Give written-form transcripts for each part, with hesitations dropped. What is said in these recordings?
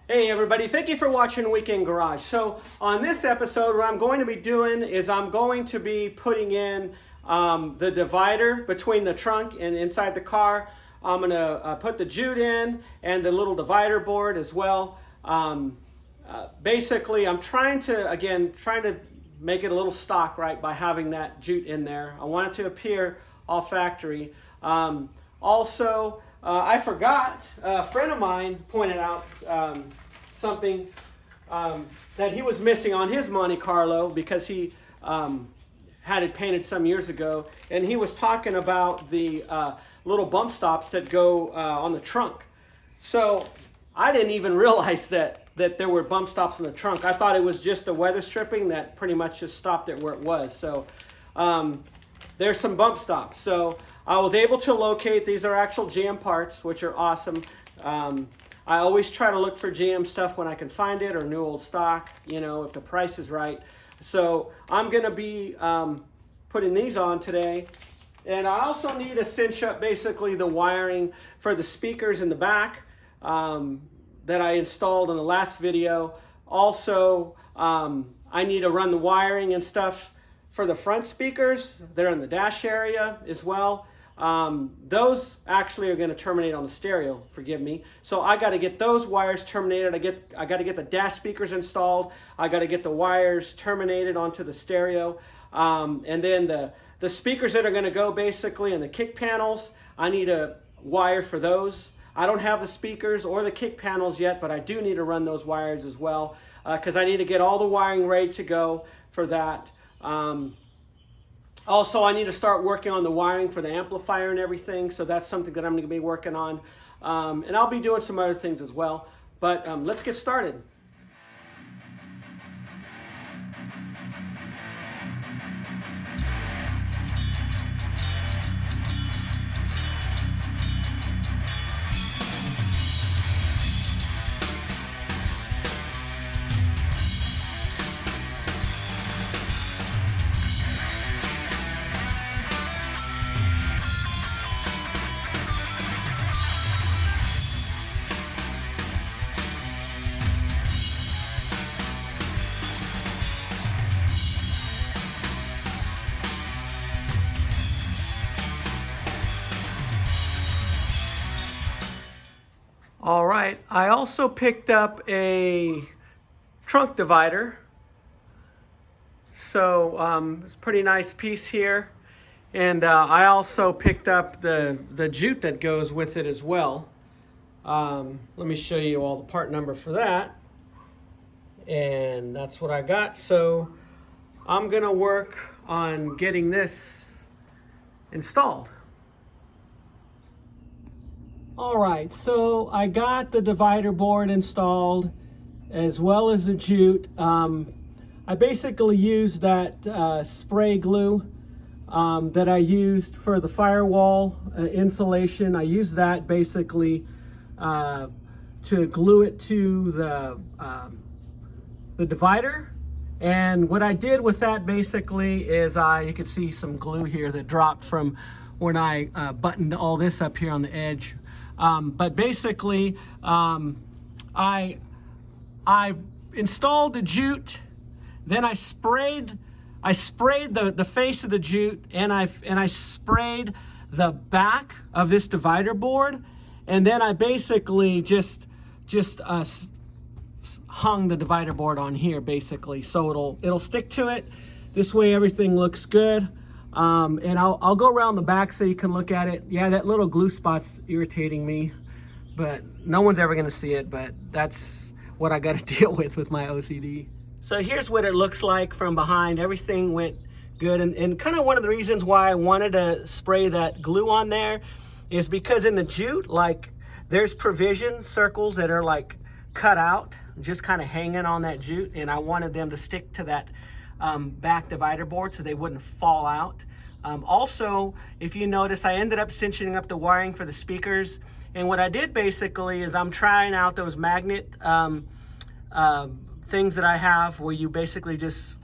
Hey everybody, thank you for watching Weekend Garage. So on this episode, what I'm going to be doing is I'm going to be putting in the divider between the trunk and inside the car. I'm going to put the jute in and the little divider board as well. Basically, I'm trying to make it a little stock, right, by having that jute in there. I want it to appear all factory. I forgot, a friend of mine pointed out something that he was missing on his Monte Carlo because he had it painted some years ago, and he was talking about the little bump stops that go on the trunk. So I didn't even realize that there were bump stops in the trunk. I thought it was just the weather stripping that pretty much just stopped it where it was. So there's some bump stops. So I was able to locate, these are actual GM parts, which are awesome. I always try to look for GM stuff when I can find it, or new old stock, you know, if the price is right. So I'm going to be putting these on today. And I also need to cinch up basically the wiring for the speakers in the back that I installed in the last video. Also, I need to run the wiring and stuff for the front speakers. They're in the dash area as well. Those actually are going to terminate on the stereo, forgive me. So I got to get those wires terminated. I got to get the dash speakers installed. I got to get the wires terminated onto the stereo. And then the speakers that are going to go basically in the kick panels, I need a wire for those. I don't have the speakers or the kick panels yet, but I do need to run those wires as well because I need to get all the wiring ready to go for that. Also, I need to start working on the wiring for the amplifier and everything, so that's something that I'm going to be working on. And I'll be doing some other things as well. But let's get started. All right, I also picked up a trunk divider. So it's a pretty nice piece here. And I also picked up the jute that goes with it as well. Let me show you all the part number for that. And that's what I got. So I'm gonna work on getting this installed. All right, so I got the divider board installed as well as the jute. I basically used that spray glue that I used for the firewall insulation. I used that basically to glue it to the divider. And what I did with that basically is you can see some glue here that dropped from when I buttoned all this up here on the edge. But basically, I installed the jute, then I sprayed the face of the jute, and I sprayed the back of this divider board, and then I basically just hung the divider board on here basically, so it'll stick to it. This way everything looks good. And I'll go around the back so you can look at it. Yeah, that little glue spot's irritating me, but no one's ever gonna see it, but that's what I gotta deal with my OCD. So here's what it looks like from behind. Everything went good, and kind of one of the reasons why I wanted to spray that glue on there is because in the jute, like, there's provision circles that are like cut out, just kind of hanging on that jute, and I wanted them to stick to that back divider board so they wouldn't fall out. Also, if you notice, I ended up cinching up the wiring for the speakers, and what I did basically is I'm trying out those magnet things that I have where you basically just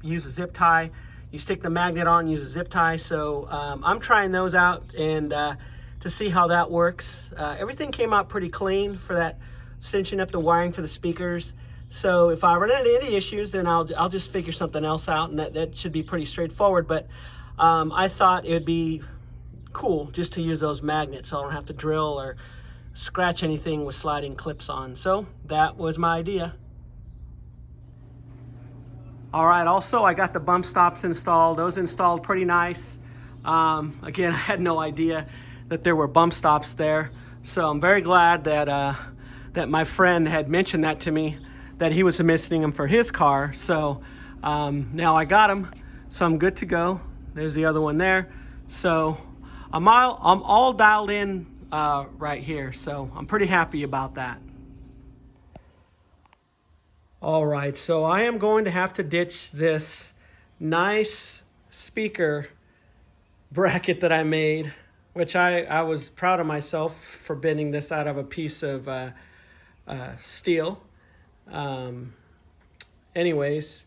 use a zip tie. You stick the magnet on, use a zip tie. So I'm trying those out and to see how that works. Everything came out pretty clean for that cinching up the wiring for the speakers. So if I run into any issues, then I'll just figure something else out, and that should be pretty straightforward. But I thought it would be cool just to use those magnets so I don't have to drill or scratch anything with sliding clips on. So that was my idea. All right, also I got the bump stops installed. Those installed pretty nice. Again, I had no idea that there were bump stops there. So I'm very glad that, that my friend had mentioned that to me, that he was missing them for his car. So now I got them, so I'm good to go. There's the other one there. So I'm all dialed in right here, so I'm pretty happy about that. All right, so I am going to have to ditch this nice speaker bracket that I made, which I was proud of myself for bending this out of a piece of steel. Anyways,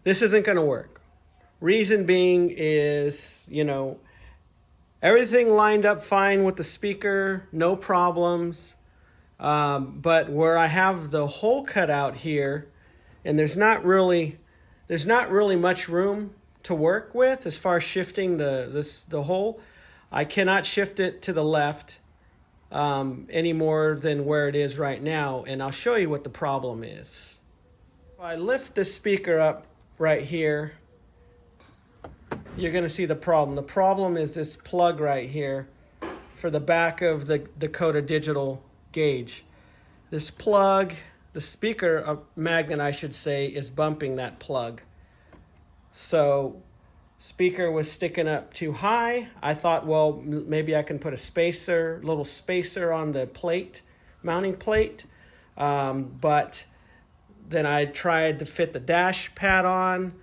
this isn't going to work. Reason being is, you know, everything lined up fine with the speaker, no problems. But where I have the hole cut out here, and there's not really much room to work with as far as shifting the hole. I cannot shift it to the left any more than where it is right now, and I'll show you what the problem is. If I lift the speaker up right here, you're going to see the problem. The problem is this plug right here for the back of the Dakota digital gauge. This plug, the speaker magnet I should say, is bumping that plug. So speaker was sticking up too high. I thought, well, maybe I can put a little spacer on the plate, mounting plate. But then I tried to fit the dash pad on,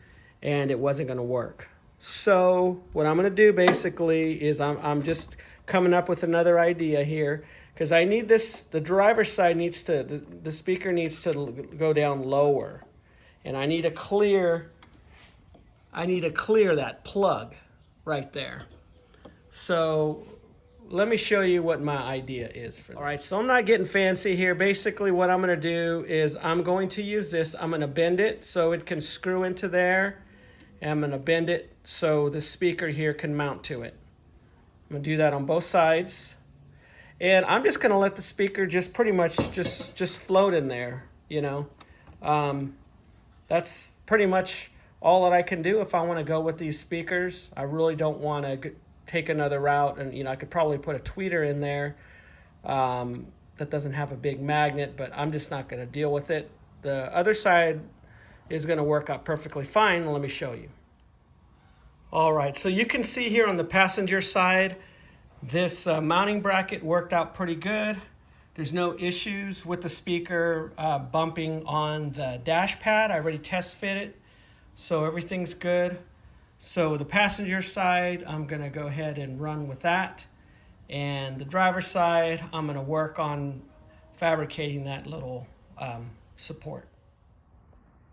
and it wasn't going to work. So what I'm going to do basically is I'm just coming up with another idea here, because I need this, the driver's side needs to, the speaker needs to go down lower, and I need to clear that plug right there. So let me show you what my idea is for this. All right, so I'm not getting fancy here. Basically what I'm going to do is I'm going to use this. I'm going to bend it so it can screw into there. And I'm going to bend it so the speaker here can mount to it. I'm going to do that on both sides. And I'm just going to let the speaker just pretty much just float in there, you know. That's pretty much all that I can do if I want to go with these speakers. I really don't want to take another route, and you know, I could probably put a tweeter in there that doesn't have a big magnet, but I'm just not going to deal with it. The other side is going to work out perfectly fine. Let me show you. All right, so you can see here on the passenger side, this mounting bracket worked out pretty good. There's no issues with the speaker bumping on the dash pad. I already test fit it, so everything's good. So the passenger side, I'm gonna go ahead and run with that. And the driver's side, I'm gonna work on fabricating that little support.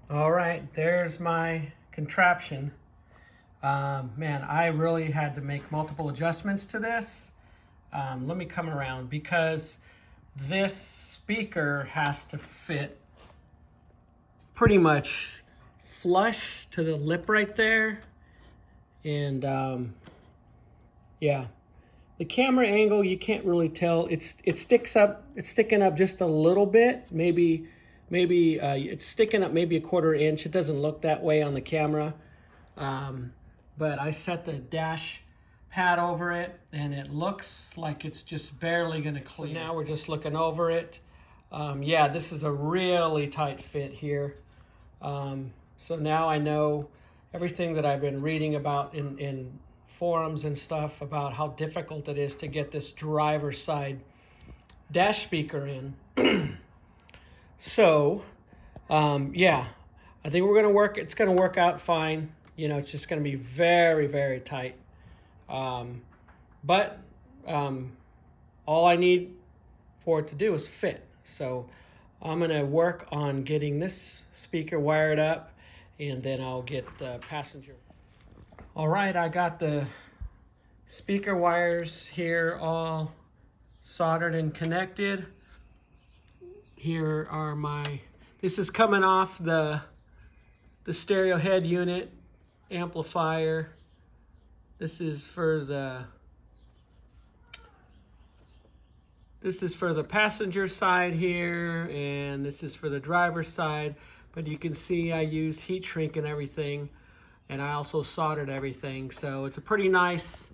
All right, there's my contraption. Man, I really had to make multiple adjustments to this. Let me come around, because this speaker has to fit pretty much flush to the lip right there. And yeah, the camera angle, you can't really tell. It's sticking up just a little bit. Maybe it's sticking up maybe a 1/4 inch. It doesn't look that way on the camera. But I set the dash pad over it, and it looks like it's just barely gonna clear. So now we're just looking over it. Yeah, this is a really tight fit here. So now I know everything that I've been reading about in forums and stuff about how difficult it is to get this driver's side dash speaker in. So, yeah, I think it's gonna work out fine. You know, it's just gonna be very, very tight. But all I need for it to do is fit. So I'm gonna work on getting this speaker wired up, and then I'll get the passenger. All right, I got the speaker wires here all soldered and connected. here are this is coming off the stereo head unit amplifier. This is for the passenger side here, and this is for the driver's side. But you can see I used heat shrink and everything, and I also soldered everything. So it's a pretty nice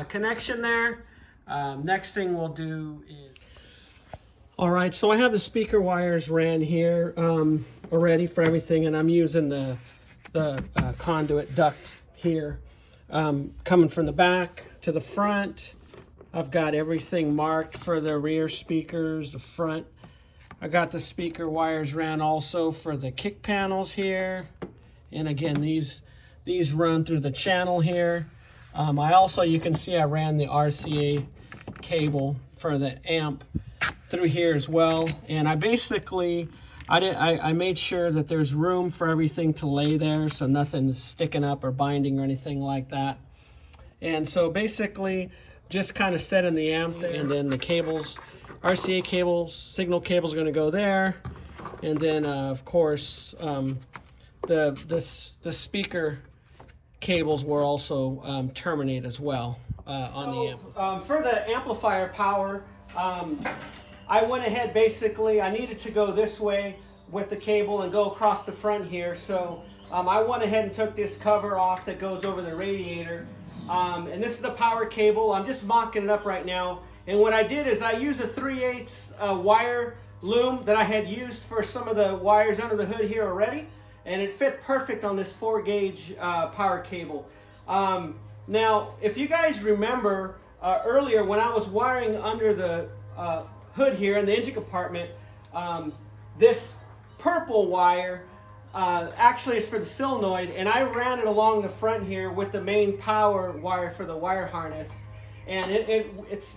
connection there. Next thing we'll do is... All right, so I have the speaker wires ran here already for everything, and I'm using the conduit duct here. Coming from the back to the front, I've got everything marked for the rear speakers, the front. I got the speaker wires ran also for the kick panels here. And again, these run through the channel here. I also, you can see I ran the RCA cable for the amp through here as well. And I basically, I made sure that there's room for everything to lay there, so nothing's sticking up or binding or anything like that. And so basically, just kind of setting the amp there, and then the cables, RCA cables, signal cables are going to go there, and then of course the speaker cables will also terminate as well on the amp. For the amplifier power, I went ahead, basically I needed to go this way with the cable and go across the front here, so I went ahead and took this cover off that goes over the radiator. And this is the power cable. I'm just mocking it up right now. And what I did is I used a 3/8 wire loom that I had used for some of the wires under the hood here already. And it fit perfect on this 4-gauge power cable. Now, if you guys remember earlier when I was wiring under the hood here in the engine compartment, this purple wire actually is for the solenoid, and I ran it along the front here with the main power wire for the wire harness, and it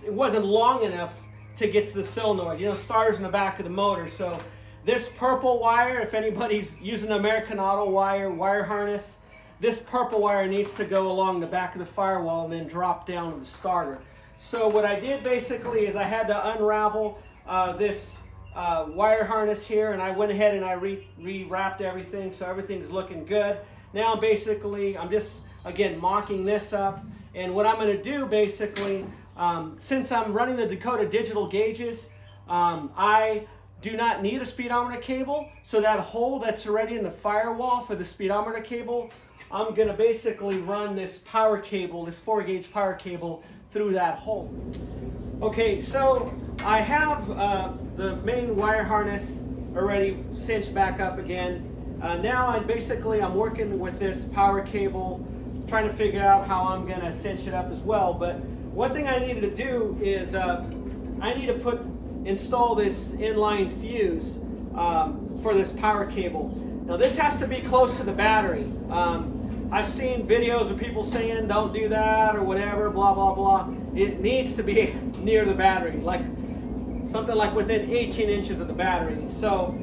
wasn't long enough to get to the solenoid. You know, starter's in the back of the motor, so this purple wire, if anybody's using the American Auto wire harness, this purple wire needs to go along the back of the firewall and then drop down to the starter. So what I did basically is I had to unravel this wire harness here, and I went ahead and I re-wrapped everything, so everything's looking good. Now basically I'm just again mocking this up, and what I'm going to do basically, since I'm running the Dakota digital gauges, I do not need a speedometer cable, so that hole that's already in the firewall for the speedometer cable, I'm going to basically run this power cable, this 4-gauge power cable, through that hole. Okay, so I have the main wire harness already cinched back up again. Now I'm working with this power cable, trying to figure out how I'm going to cinch it up as well. But one thing I needed to do is I need to install this inline fuse for this power cable. Now this has to be close to the battery. I've seen videos of people saying don't do that or whatever, blah blah blah. It needs to be near the battery, like something like within 18 inches of the battery. So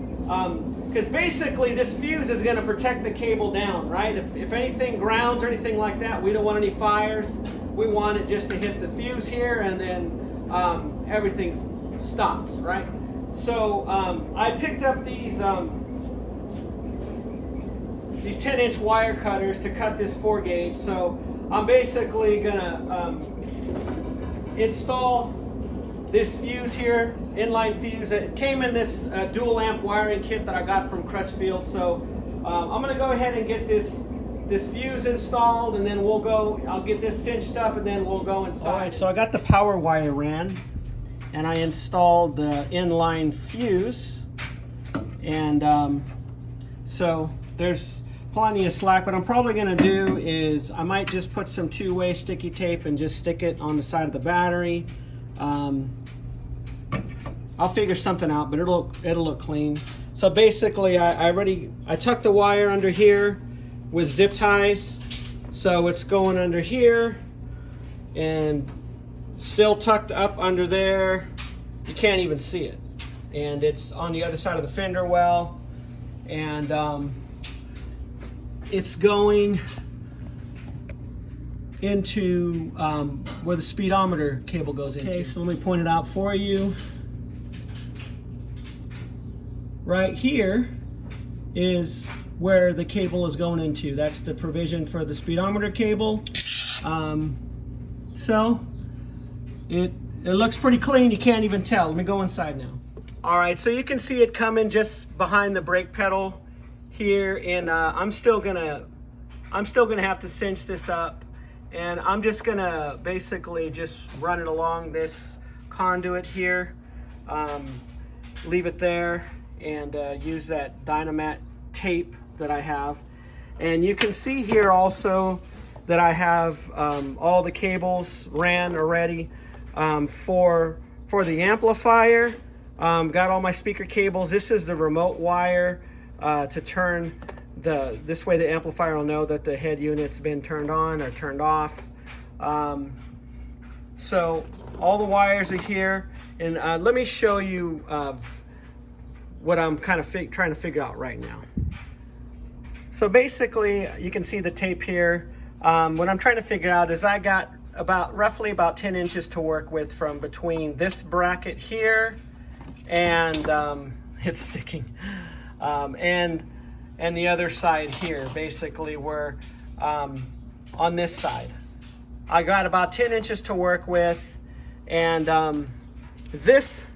because basically this fuse is going to protect the cable down, right? If anything grounds or anything like that, we don't want any fires. We want it just to hit the fuse here, and then everything stops, right? So I picked up these 10-inch wire cutters to cut this 4-gauge. So I'm basically gonna install this fuse here, inline fuse. It came in this dual amp wiring kit that I got from Crutchfield. So I'm gonna go ahead and get this fuse installed, and then I'll get this cinched up, and then we'll go inside. All right, so I got the power wire ran, and I installed the inline fuse, and so there's plenty of slack. What I'm probably going to do is I might just put some 2-way sticky tape and just stick it on the side of the battery. I'll figure something out, but it'll look clean. So basically I tucked the wire under here with zip ties, so it's going under here and still tucked up under there. You can't even see it, and it's on the other side of the fender well, and it's going into where the speedometer cable goes into. Okay, so let me point it out for you. right here is where the cable is going into. That's the provision for the speedometer cable. So it looks pretty clean. You can't even tell. Let me go inside now. All right, so you can see it coming just behind the brake pedal here, and I'm still gonna have to cinch this up, and I'm just gonna basically just run it along this conduit here, leave it there, and use that Dynamat tape that I have. And you can see here also that I have all the cables ran already for the amplifier. Got all my speaker cables. This is the remote wire to turn this way the amplifier will know that the head unit's been turned on or turned off. So all the wires are here, and let me show you what I'm kind of trying to figure out right now. So basically, you can see the tape here. What I'm trying to figure out is I got roughly about 10 inches to work with from between this bracket here and it's sticking, and the other side here, basically where on this side I got about 10 inches to work with, and this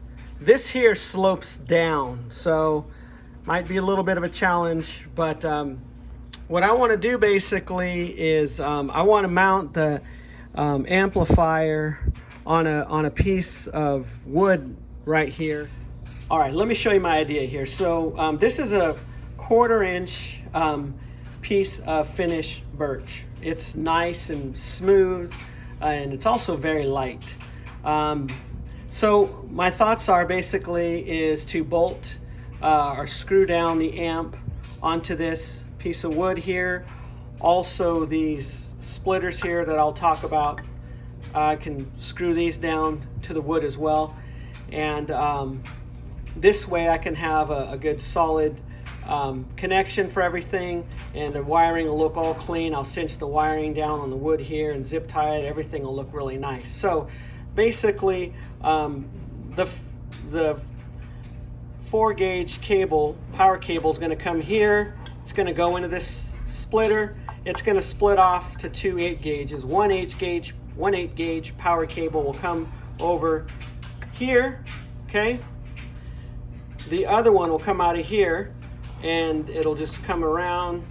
here slopes down, so might be a little bit of a challenge, but what I want to do basically is I want to mount the amplifier on a piece of wood right here. All right, let me show you my idea here. So this is a 1/4 inch piece of finished birch. It's nice and smooth, and it's also very light. So my thoughts are basically is to bolt or screw down the amp onto this piece of wood here. Also these splitters here that I'll talk about, I can screw these down to the wood as well, and this way I can have a good solid connection for everything, and the wiring will look all clean. I'll cinch the wiring down on the wood here and zip tie it. Everything will look really nice. So basically the 4-gauge cable, power cable, is going to come here. It's going to go into this splitter. It's going to split off to 2 8-gauges. One 8-gauge power cable will come over here, okay? The other one will come out of here, and it'll just come around,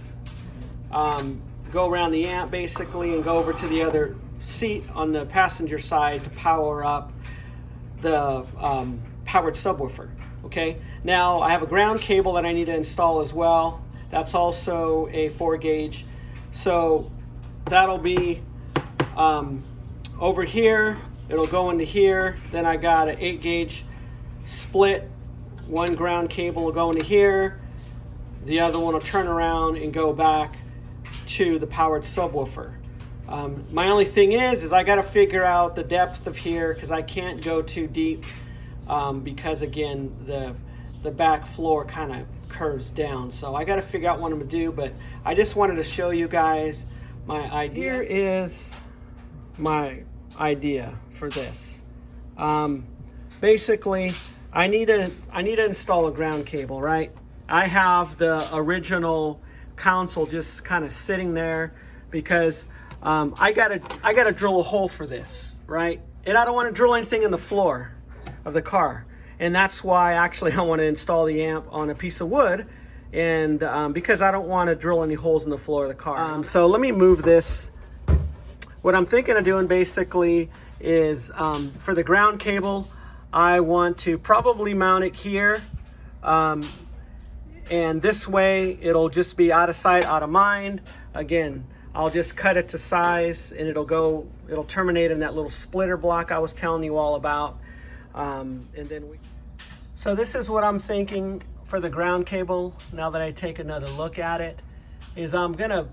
go around the amp basically, and go over to the other seat on the passenger side to power up the powered subwoofer. Okay, now I have a ground cable that I need to install as well. That's also a 4-gauge, so that'll be over here. It'll go into here. Then I got an 8-gauge split. One ground cable will go into here. The other one will turn around and go back to the powered subwoofer. My only thing is I got to figure out the depth of here, because I can't go too deep, because again the back floor kind of curves down. So I got to figure out what I'm gonna do, but I just wanted to show you guys my idea. Here is my idea for this. Basically, I need to install a ground cable, right? I have the original console just kind of sitting there because I gotta drill a hole for this, right? And I don't want to drill anything in the floor of the car, and that's why actually I want to install the amp on a piece of wood, and because I don't want to drill any holes in the floor of the car. So let me move this. What I'm thinking of doing basically is for the ground cable, I want to probably mount it here, and this way it'll just be out of sight, out of mind. Again, I'll just cut it to size, and it'll terminate in that little splitter block I was telling you all about. So this is what I'm thinking for the ground cable. Now that I take another look at it, is I'm gonna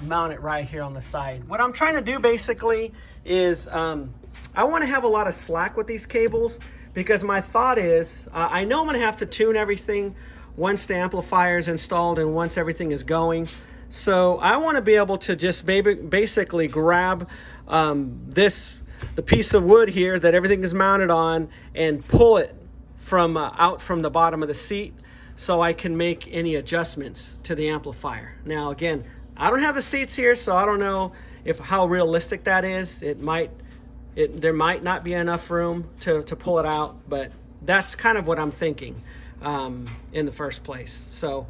mount it right here on the side. What I'm trying to do basically is I want to have a lot of slack with these cables, because my thought is I know I'm gonna have to tune everything once the amplifier is installed and once everything is going. So I want to be able to just basically grab the piece of wood here that everything is mounted on and pull it from out from the bottom of the seat, so I can make any adjustments to the amplifier. Now again, I don't have the seats here, so I don't know how realistic that is. There might not be enough room to pull it out, but that's kind of what I'm thinking in the first place. So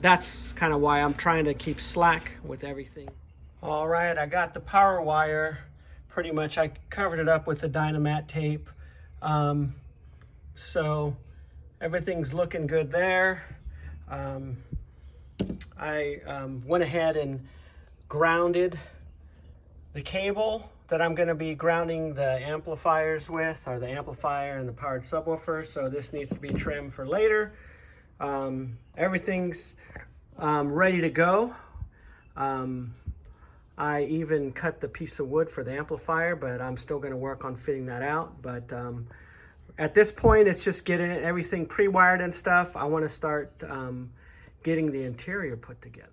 that's kind of why I'm trying to keep slack with everything. All right, I got the power wire pretty much. I covered it up with the Dynamat tape. So everything's looking good there. I went ahead and grounded the cable that I'm going to be grounding the amplifiers with, or the amplifier and the powered subwoofer. So this needs to be trimmed for later. Everything's ready to go. I even cut the piece of wood for the amplifier, but I'm still going to work on fitting that out. But at this point, it's just getting everything pre-wired and stuff. I want to start getting the interior put together.